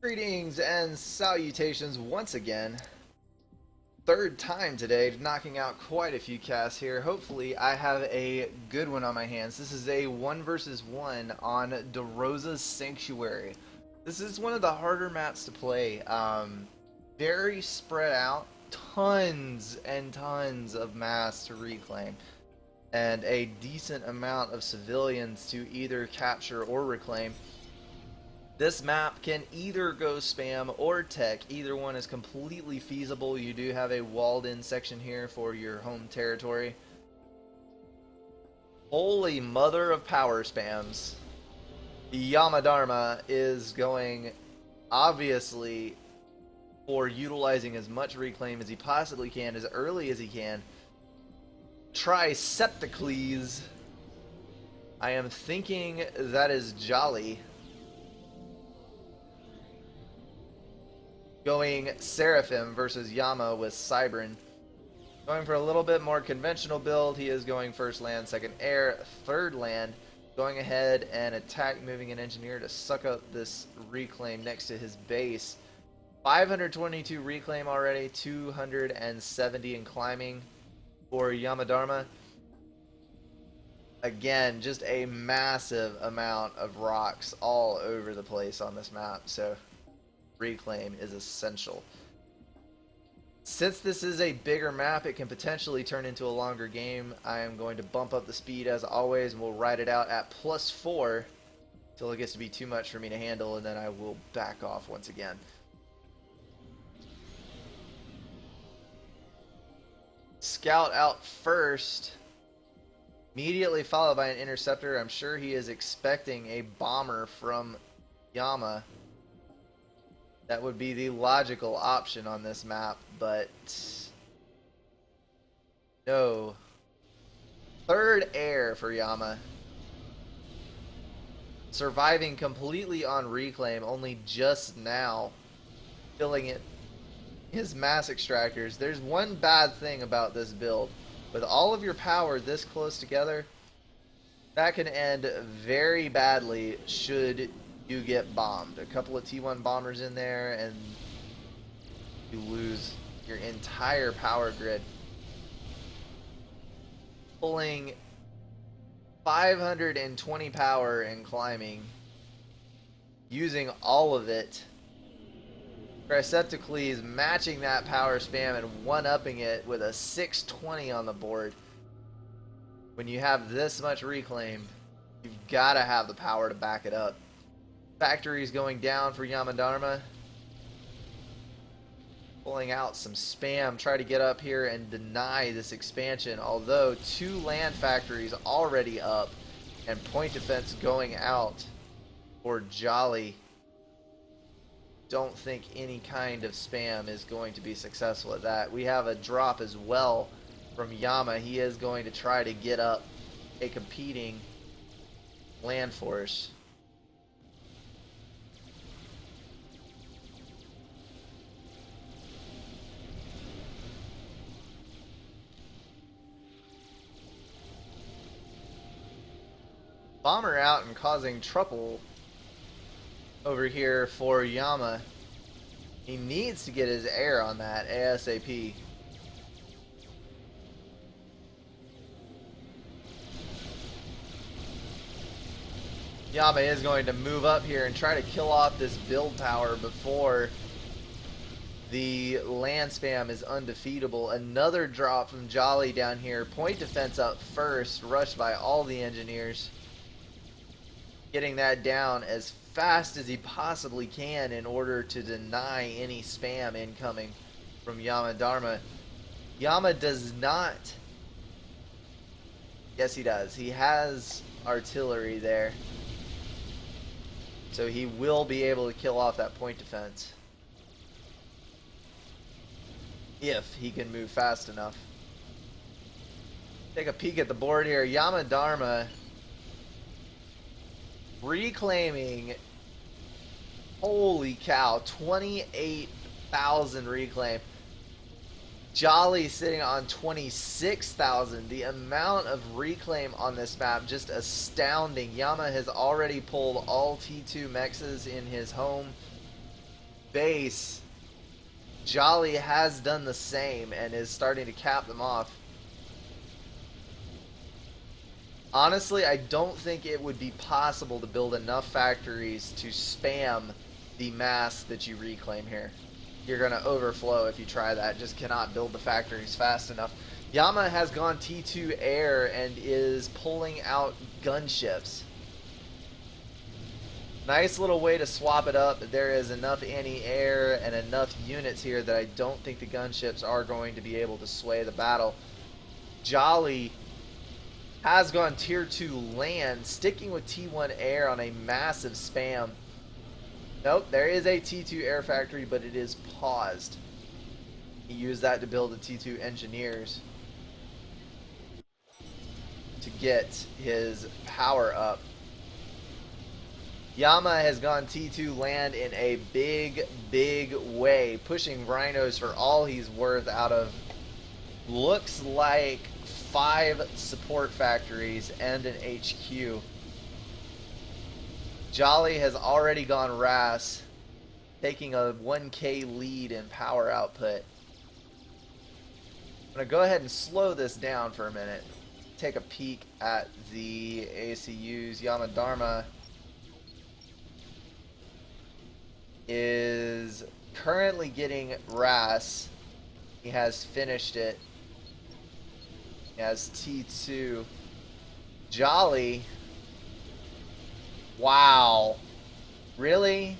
Greetings and salutations once again. Third time today, knocking out quite a few casts here. Hopefully I have a good one on my hands. This is a 1 versus 1 on Daroza's Sanctuary. This is one of the harder maps to play. Very spread out, tons and tons of mass to reclaim, and a decent amount of civilians to either capture or reclaim. This map can either go spam or tech. Either one is completely feasible. You do have a walled in section here for your home territory. Holy mother of power spams. Yamadharma is going, obviously, for utilizing as much reclaim as he possibly can, as early as he can. Tricepticles. I am thinking that is Jolly. Going Seraphim versus Yama with Cybran. Going for a little bit more conventional build. He is going first land, second air, third land. Going ahead and attack, moving an engineer to suck up this reclaim next to his base. 522 reclaim already, 270 in climbing for Yamadharma. Again, just a massive amount of rocks all over the place on this map. So reclaim is essential. Since this is a bigger map, it can potentially turn into a longer game. I am going to bump up the speed as always, and we'll ride it out at +4 until it gets to be too much for me to handle, and then I will back off once again. Scout out first, immediately followed by an interceptor. I'm sure he is expecting a bomber from Yama. That would be the logical option on this map, but no. Third air for Yama. Surviving completely on reclaim, only just now filling it. His mass extractors. There's one bad thing about this build. With all of your power this close together, that can end very badly should you get bombed. A couple of T1 bombers in there and you lose your entire power grid. Pulling 520 power and climbing, using all of it. Tricepticles matching that power spam and one-upping it with a 620 on the board. When you have this much reclaim, you've got to have the power to back it up. Factories going down for Yamadharma. Pulling out some spam. Try to get up here and deny this expansion. Although 2 land factories already up. And point defense going out for Jolly. Don't think any kind of spam is going to be successful at that. We have a drop as well from Yama. He is going to try to get up a competing land force. Bomber out and causing trouble over here for Yama. He needs to get his air on that ASAP. Yama is going to move up here and try to kill off this build power before the land spam is undefeatable. Another drop from Jolly down here. Point defense up first, rushed by all the engineers. Getting that down as fast as he possibly can in order to deny any spam incoming from Yamadharma. Yama does not. Yes, he does. He has artillery there. So he will be able to kill off that point defense. If he can move fast enough. Take a peek at the board here. Yamadharma reclaiming, holy cow, 28,000 reclaim. Jolly sitting on 26,000. The amount of reclaim on this map, just astounding. Yama has already pulled all T2 mexes in his home. base, Jolly has done the same and is starting to cap them off. Honestly, I don't think it would be possible to build enough factories to spam the mass that you reclaim here. You're going to overflow if you try that. Just cannot build the factories fast enough. Yama has gone T2 air and is pulling out gunships. Nice little way to swap it up. There is enough anti-air and enough units here that I don't think the gunships are going to be able to sway the battle. Jolly has gone tier 2 land, sticking with T1 air on a massive spam. Nope, there is a T2 air factory, but it is paused. He used that to build the T2 engineers to get his power up. Yama has gone T2 land in a big, big way, pushing rhinos for all he's worth out of looks like 5 support factories and an HQ. Jolly has already gone RAS, taking a 1k lead in power output. I'm going to go ahead and slow this down for a minute. Take a peek at the ACUs. Yamadharma is currently getting RAS. He has finished it. He has T2. Jolly. Wow. Really?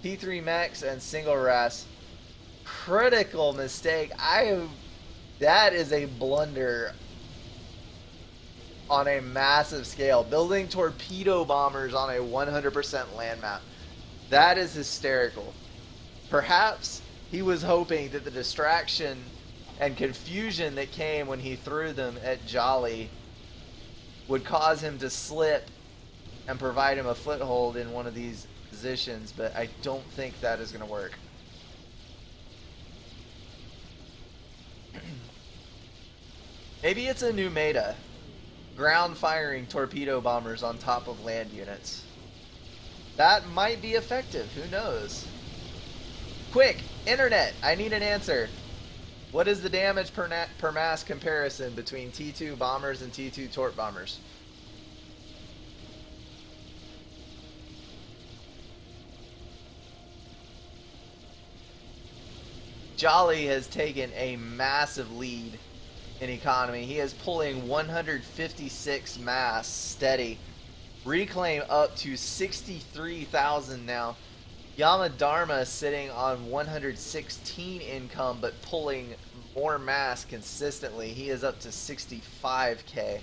T3 mechs and single RAS. Critical mistake. That is a blunder on a massive scale. Building torpedo bombers on a 100% land map. That is hysterical. Perhaps he was hoping that the distraction and confusion that came when he threw them at Jolly would cause him to slip and provide him a foothold in one of these positions, but I don't think that is going to work. Maybe it's a new meta. Ground firing torpedo bombers on top of land units. That might be effective. Who knows? Quick, internet, I need an answer. What is the damage per mass comparison between T2 bombers and T2 torp bombers? Jolly has taken a massive lead in economy. He is pulling 156 mass steady. Reclaim up to 63,000 now. Yamadharma sitting on 116 income, but pulling more mass consistently. He is up to 65k.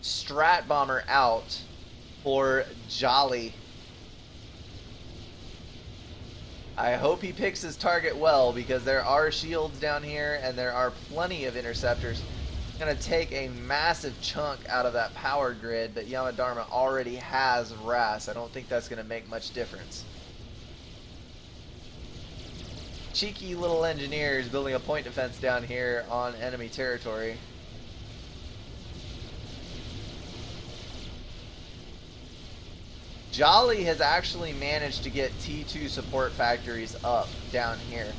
Strat bomber out for Jolly. I hope he picks his target well, because there are shields down here and there are plenty of interceptors. Going to take a massive chunk out of that power grid, but Yamadharma already has RAS. I don't think that's going to make much difference. Cheeky little engineers building a point defense down here on enemy territory. Jolly has actually managed to get T2 support factories up down here.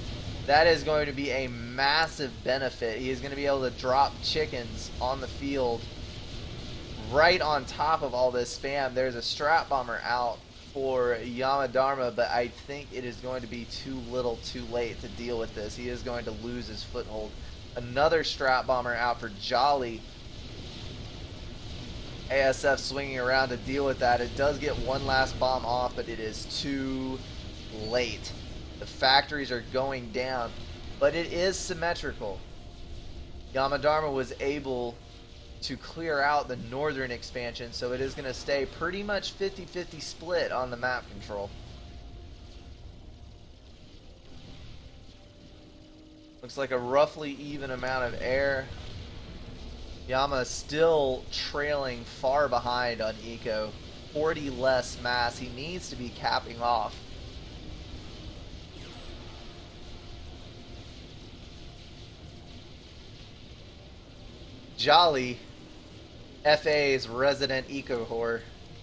That is going to be a massive benefit. He is going to be able to drop chickens on the field right on top of all this spam. There's a strat bomber out for Yamadharma, but I think it is going to be too little too late to deal with this. He is going to lose his foothold. Another strat bomber out for Jolly. ASF swinging around to deal with that. It does get one last bomb off, but it is too late. The factories are going down, but it is symmetrical. Yamadharma was able to clear out the northern expansion, so it is going to stay pretty much 50-50 split on the map control. Looks like a roughly even amount of air. Yama still trailing far behind on eco. 40 less mass. He needs to be capping off. Jolly, FA's resident eco whore,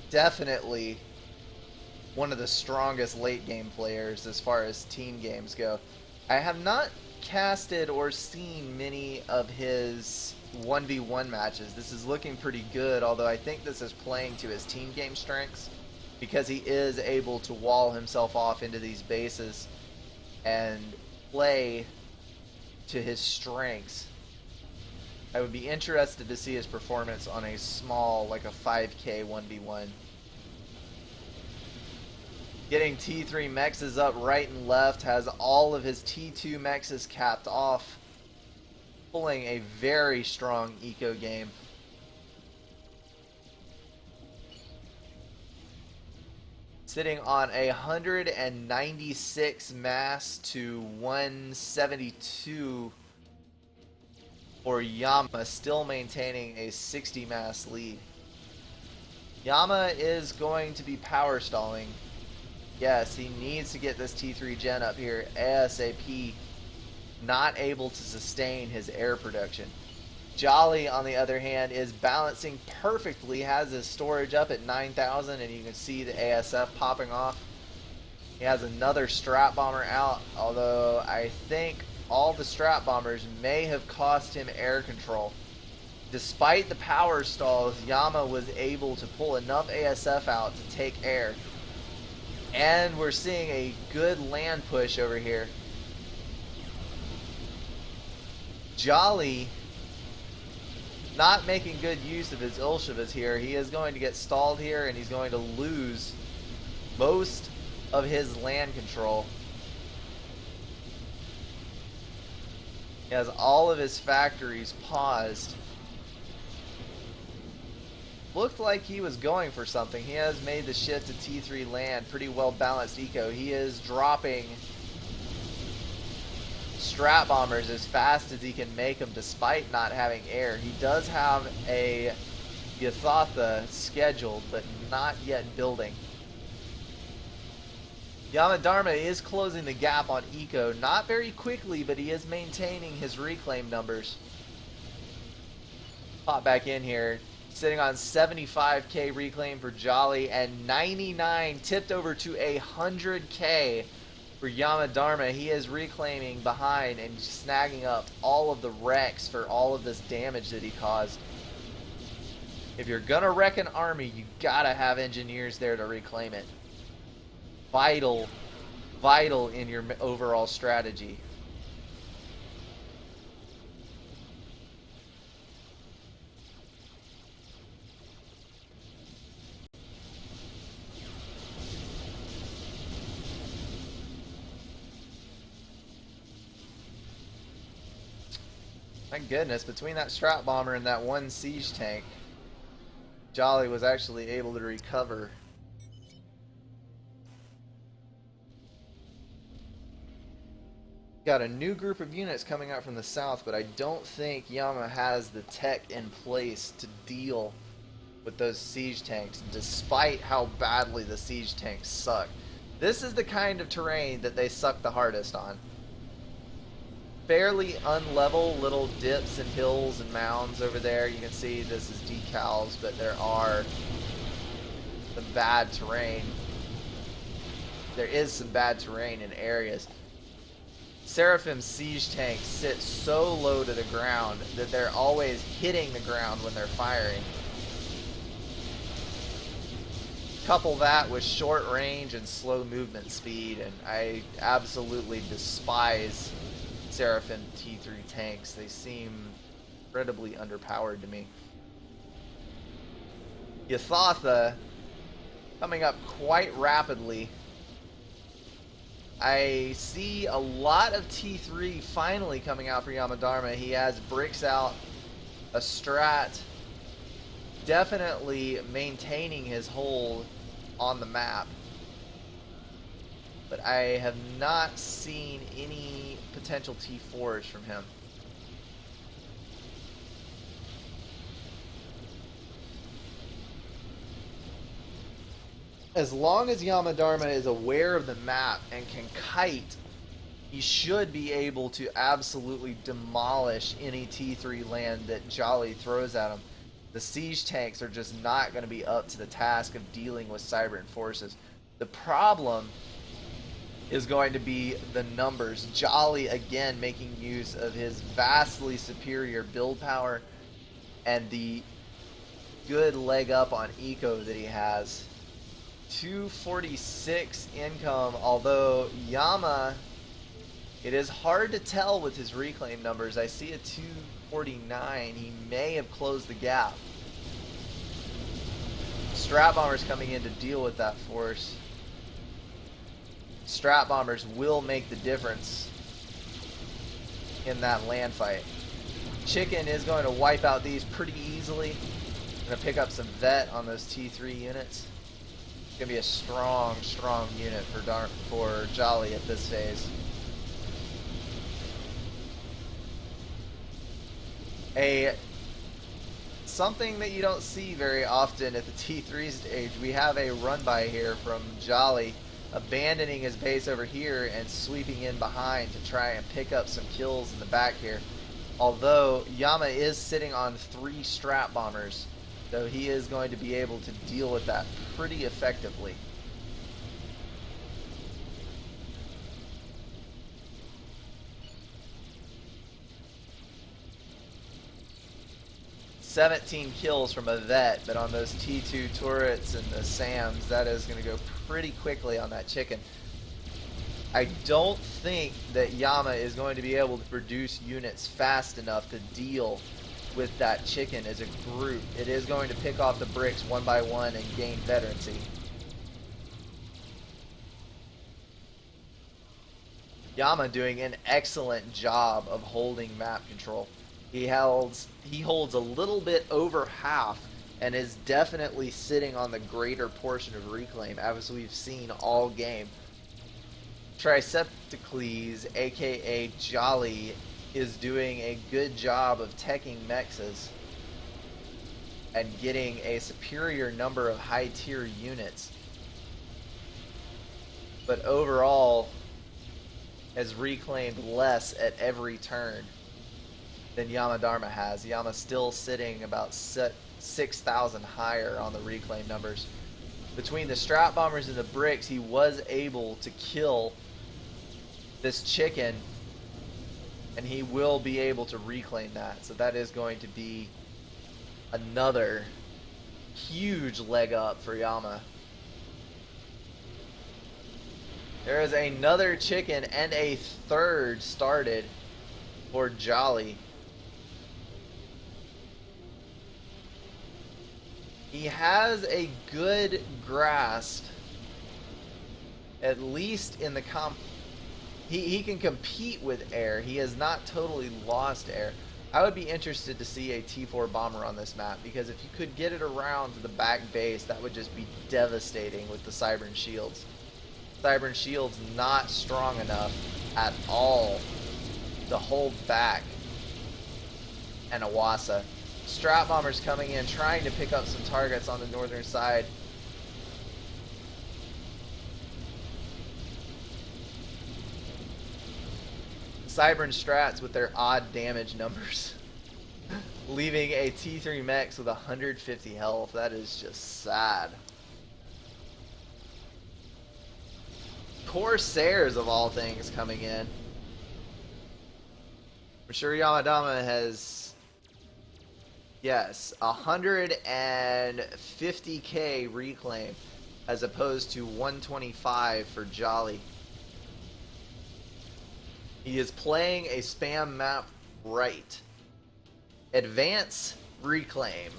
definitely one of the strongest late game players as far as team games go. I have not casted or seen many of his 1v1 matches. This is looking pretty good, although I think this is playing to his team game strengths because he is able to wall himself off into these bases and play to his strengths. I would be interested to see his performance on a small, like a 5k 1v1. Getting T3 mexes up right and left, has all of his T2 mexes capped off, pulling a very strong eco game. Sitting on 196 mass to 172 for Yama, still maintaining a 60 mass lead. Yama is going to be power stalling. Yes, he needs to get this T3 gen up here ASAP. Not able to sustain his air production. Jolly, on the other hand, is balancing perfectly, has his storage up at 9,000, and you can see the ASF popping off. He has another strat bomber out, although I think all the strat bombers may have cost him air control. Despite the power stalls, Yama was able to pull enough ASF out to take air. And we're seeing a good land push over here. Jolly not making good use of his Ilshivas here. He is going to get stalled here, and he's going to lose most of his land control. He has all of his factories paused. Looked like he was going for something. He has made the shift to T3 land. Pretty well balanced eco. He is dropping strat bombers as fast as he can make them despite not having air. He does have a Yathatha scheduled, but not yet building. Yamadharma is closing the gap on eco. Not very quickly, but he is maintaining his reclaim numbers. Pop back in here. Sitting on 75k reclaim for Jolly and 99 tipped over to 100k for Yamadharma. He is reclaiming behind and snagging up all of the wrecks for all of this damage that he caused. If you're gonna wreck an army, you gotta have engineers there to reclaim it. Vital in your overall strategy. My goodness, between that strat bomber and that one siege tank, Jolly was actually able to recover. Got a new group of units coming out from the south, but I don't think Yama has the tech in place to deal with those siege tanks, despite how badly the siege tanks suck. This is the kind of terrain that they suck the hardest on. Fairly unlevel little dips and hills and mounds over there. You can see this is decals, but there are some bad terrain. There is some bad terrain in areas. Seraphim siege tanks sit so low to the ground that they're always hitting the ground when they're firing. Couple that with short range and slow movement speed, and I absolutely despise Seraphim T3 tanks. They seem incredibly underpowered to me. Yathatha coming up quite rapidly. I see a lot of T3 finally coming out for Yamadharma. He has bricks out, a strat, definitely maintaining his hold on the map. But I have not seen any potential T4s from him. As long as Yamadharma is aware of the map and can kite, he should be able to absolutely demolish any T3 land that Jolly throws at him. The siege tanks are just not going to be up to the task of dealing with Cybran forces. The problem is going to be the numbers. Jolly again making use of his vastly superior build power and the good leg up on eco that he has. 246 income, although Yama, it is hard to tell with his reclaim numbers. I see a 249. He may have closed the gap. Strat Bombers coming in to deal with that force. Strat Bombers will make the difference in that land fight. Chicken is going to wipe out these pretty easily. Going to pick up some vet on those T3 units. It's going to be a strong unit for Jolly at this phase. Something that you don't see very often at the T3 stage, we have a run by here from Jolly, abandoning his base over here and sweeping in behind to try and pick up some kills in the back here. Although Yama is sitting on 3 Strat Bombers, so he is going to be able to deal with that pretty effectively. "17 kills from a vet, but on those T2 turrets and the SAMs, that is going to go pretty quickly on that chicken. I don't think that Yama is going to be able to produce units fast enough to deal with that chicken as a group. It is going to pick off the bricks one by one and gain veterancy. Yama doing an excellent job of holding map control. He holds a little bit over half and is definitely sitting on the greater portion of reclaim, as we've seen all game. Tricepticles, aka Jolly, is doing a good job of teching mexes and getting a superior number of high tier units, but overall has reclaimed less at every turn than Yamadharma has. Yama's still sitting about 6,000 higher on the reclaim numbers. Between the Strat Bombers and the bricks, he was able to kill this chicken, and he will be able to reclaim that. So that is going to be another huge leg up for Yama. There is another chicken and a third started for Jolly. He has a good grasp, at least in the he can compete with air. He has not totally lost air. I would be interested to see a T4 bomber on this map, because if you could get it around to the back base, that would just be devastating with the Cybern Shields. Cybern Shields not strong enough at all to hold back an Awasa. Strat Bombers coming in, trying to pick up some targets on the northern side. Cybern Strats with their odd damage numbers. Leaving a T3 Mex with 150 health. That is just sad. Corsairs of all things coming in. I'm sure Yamadama has, yes, 150k reclaim as opposed to 125 for Jolly. He is playing a spam map right. Advance reclaim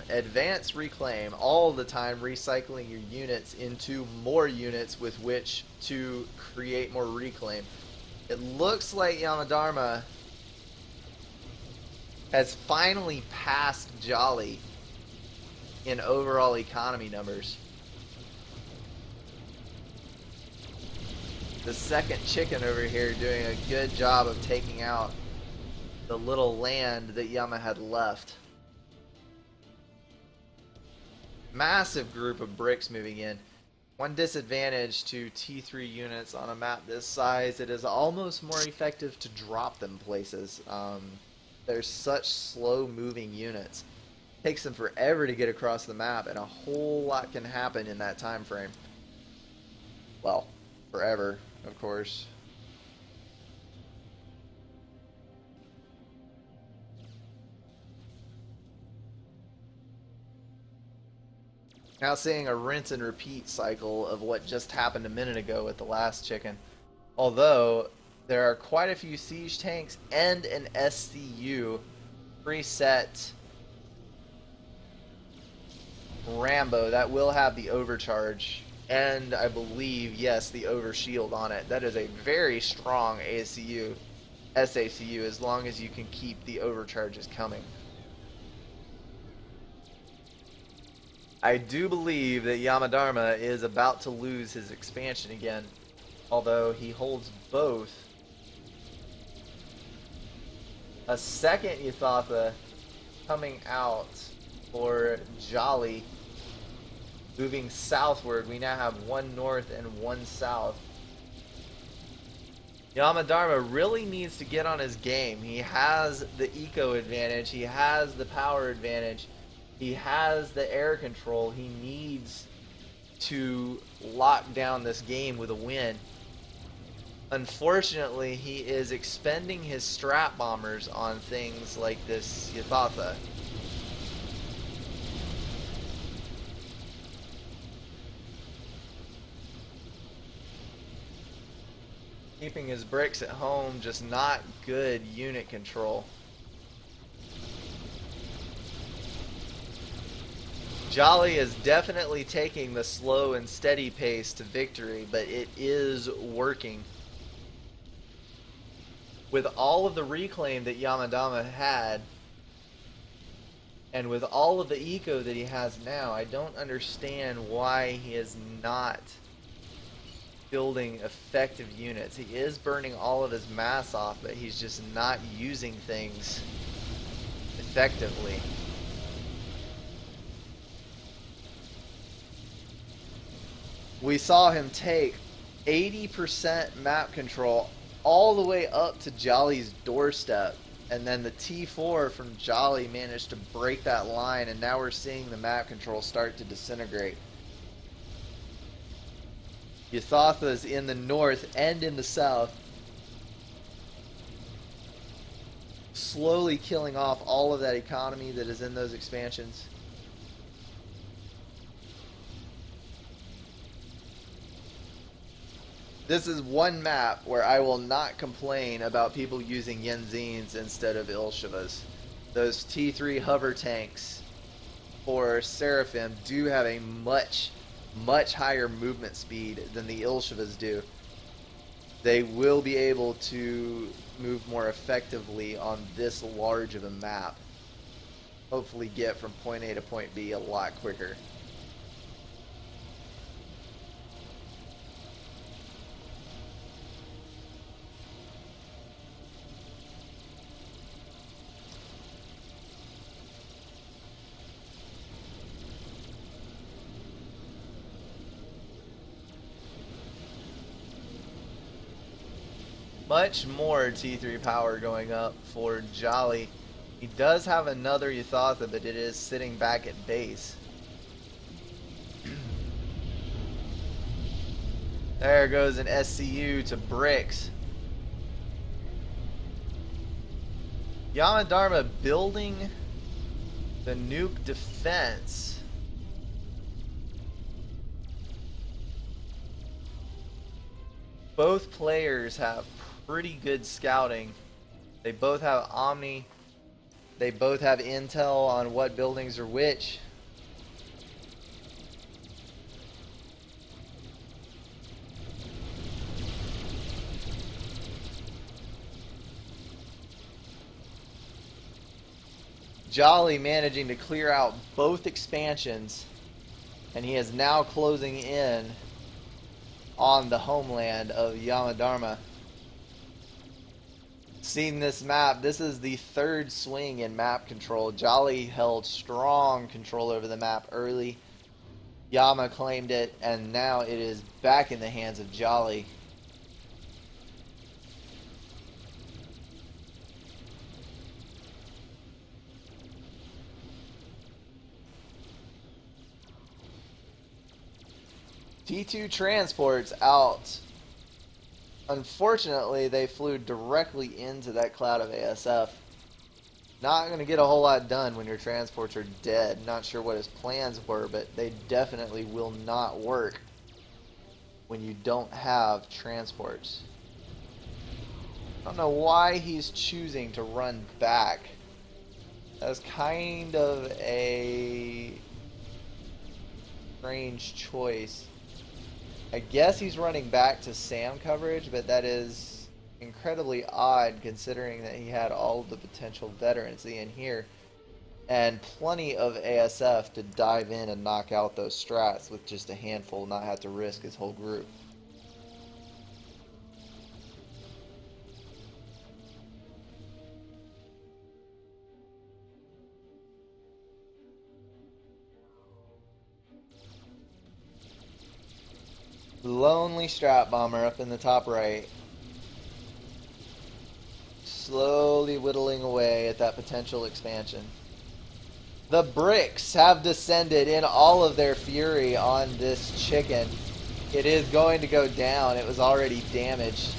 all the time, recycling your units into more units with which to create more reclaim. It looks like Yamadharma has finally passed Jolly in overall economy numbers. The second chicken over here doing a good job of taking out the little land that Yama had left. Massive group of bricks moving in. One disadvantage to T3 units on a map this size, it is almost more effective to drop them places. They're such slow moving units. It takes them forever to get across the map, and a whole lot can happen in that time frame. Well, forever, of course. Now seeing a rinse and repeat cycle of what just happened a minute ago with the last chicken. Although there are quite a few siege tanks and an SCU preset Rambo that will have the overcharge and I believe, yes, the overshield on it. That is a very strong ACU, SACU, as long as you can keep the overcharges coming. I do believe that Yamadharma is about to lose his expansion again, although he holds both. A second Yuthatha coming out for Jolly. Moving southward, we now have one north and one south. Yamadharma really needs to get on his game. He has the eco advantage, he has the power advantage, he has the air control. He needs to lock down this game with a win. Unfortunately, he is expending his strat bombers on things like this Yuthatha. Keeping his bricks at home, just not good unit control. Jolly is definitely taking the slow and steady pace to victory, but it is working. With all of the reclaim that Yamadama had, and with all of the eco that he has now, I don't understand why he is not building effective units. He is burning all of his mass off, but he's just not using things effectively. We saw him take 80% map control all the way up to Jolly's doorstep, and then the T4 from Jolly managed to break that line, and now we're seeing the map control start to disintegrate. Yuthatha's in the north and in the south, slowly killing off all of that economy that is in those expansions. This is one map where I will not complain about people using Yenzines instead of Ilshivas. Those T3 hover tanks for Seraphim do have a much higher movement speed than the Ilshivas do. They will be able to move more effectively on this large of a map. Hopefully get from point A to point B a lot quicker. Much more T3 power going up for Jolly. He does have another Yuthatha, but it is sitting back at base. There goes an SCU to bricks. Yamadharma building the nuke defense. Both players have pretty good scouting. They both have Omni. They both have intel on what buildings are which. Jolly managing to clear out both expansions, and he is now closing in on the homeland of Yamadharma. Seeing this map, this is the third swing in map control. Jolly held strong control over the map early. Yama claimed it, and now it is back in the hands of Jolly. T2 transports out. Unfortunately, they flew directly into that cloud of ASF. Not going to get a whole lot done when your transports are dead. Not sure what his plans were, but they definitely will not work when you don't have transports. I don't know why he's choosing to run back. That's kind of a strange choice. I guess he's running back to SAM coverage, but that is incredibly odd considering that he had all of the potential veterancy in here and plenty of ASF to dive in and knock out those strats with just a handful, not have to risk his whole group. Lonely Strat Bomber up in the top right. Slowly whittling away at that potential expansion. The bricks have descended in all of their fury on this chicken. It is going to go down. It was already damaged.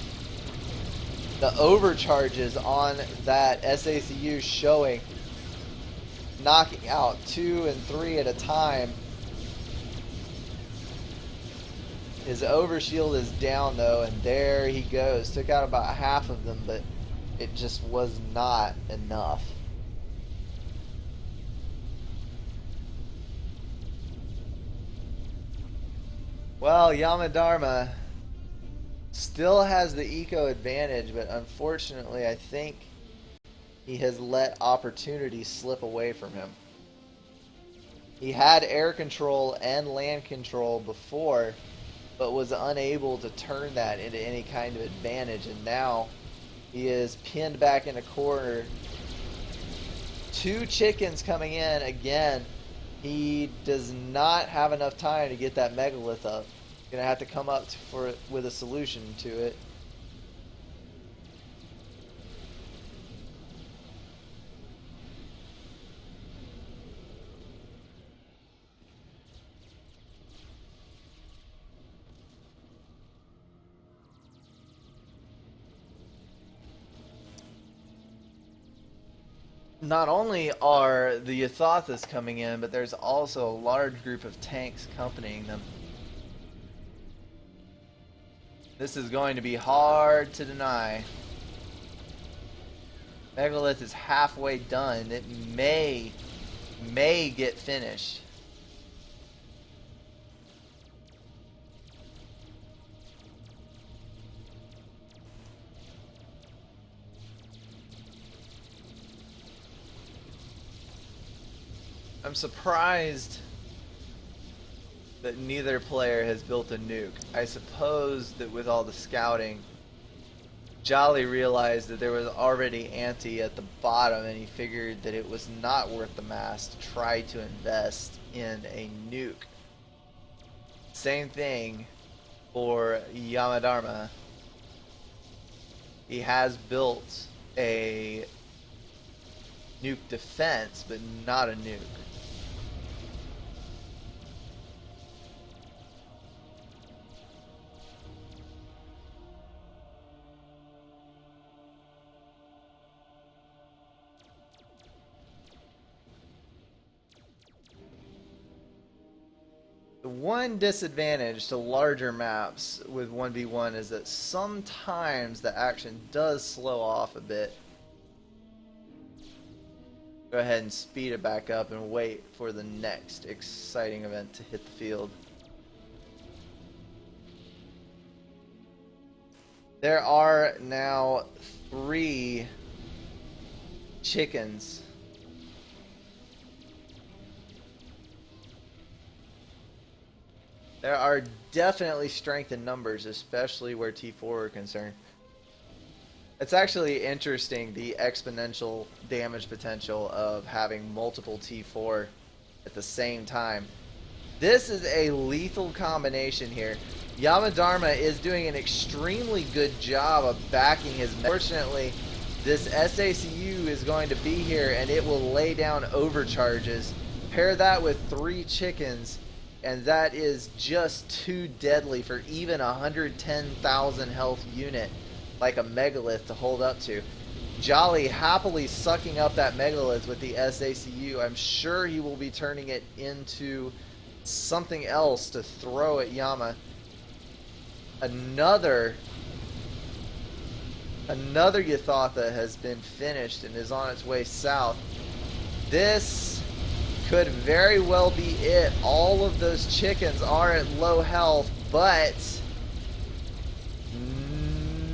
The overcharges on that SACU showing. Knocking out 2 and 3 at a time. His overshield is down though, and there he goes. Took out about half of them, but it just was not enough. Well, Yamadharma still has the eco advantage, but unfortunately I think he has let opportunity slip away from him. He had air control and land control before, but was unable to turn that into any kind of advantage, and now he is pinned back in a corner. 2 chickens coming in again. He does not have enough time to get that megalith up. Gonna have to come up with a solution to it. Not only are the Yathathas coming in, but there's also a large group of tanks accompanying them. This is going to be hard to deny. Megalith is halfway done. It may get finished. I'm surprised that neither player has built a nuke. I suppose that with all the scouting, Jolly realized that there was already anti at the bottom, and he figured that it was not worth the mass to try to invest in a nuke. Same thing for Yamadharma. He has built a nuke defense, but not a nuke. The one disadvantage to larger maps with 1v1 is that sometimes the action does slow off a bit. Go ahead and speed it back up and wait for the next exciting event to hit the field. There are now 3 chickens. There are definitely strength in numbers, especially where T4 are concerned. It's actually interesting, the exponential damage potential of having multiple T4 at the same time. This is a lethal combination here. Yamadharma is doing an extremely good job of backing his... Fortunately, this SACU is going to be here, and it will lay down overcharges. Pair that with 3 chickens, and that is just too deadly for even a 110,000 health unit like a Megalith to hold up to. Jolly happily sucking up that Megalith with the SACU. I'm sure he will be turning it into something else to throw at Yama. Another Yathatha has been finished and is on its way south. This could very well be it. All of those chickens are at low health, but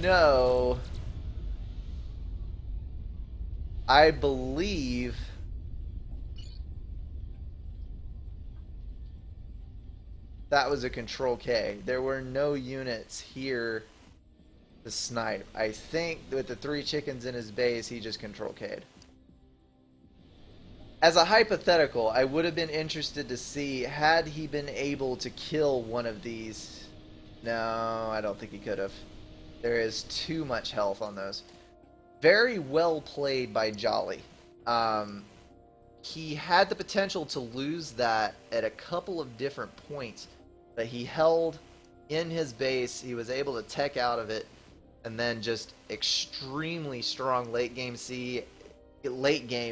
no. I believe that was a Control K. There were no units here to snipe. I think with the 3 chickens in his base, he just Control K'd. As a hypothetical, I would have been interested to see, had he been able to kill one of these. No, I don't think he could have. There is too much health on those. Very well played by Jolly. He had the potential to lose that at a couple of different points, but he held in his base. He was able to tech out of it, and then just extremely strong late game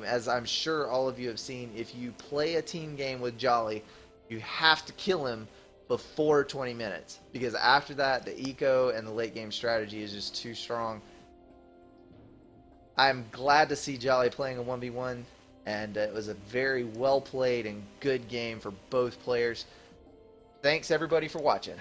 as I'm sure all of you have seen. If you play a team game with Jolly, you have to kill him before 20 minutes, because after that the eco and the late game strategy is just too strong. I'm glad to see Jolly playing a 1v1, and it was a very well played and good game for both players. Thanks everybody for watching.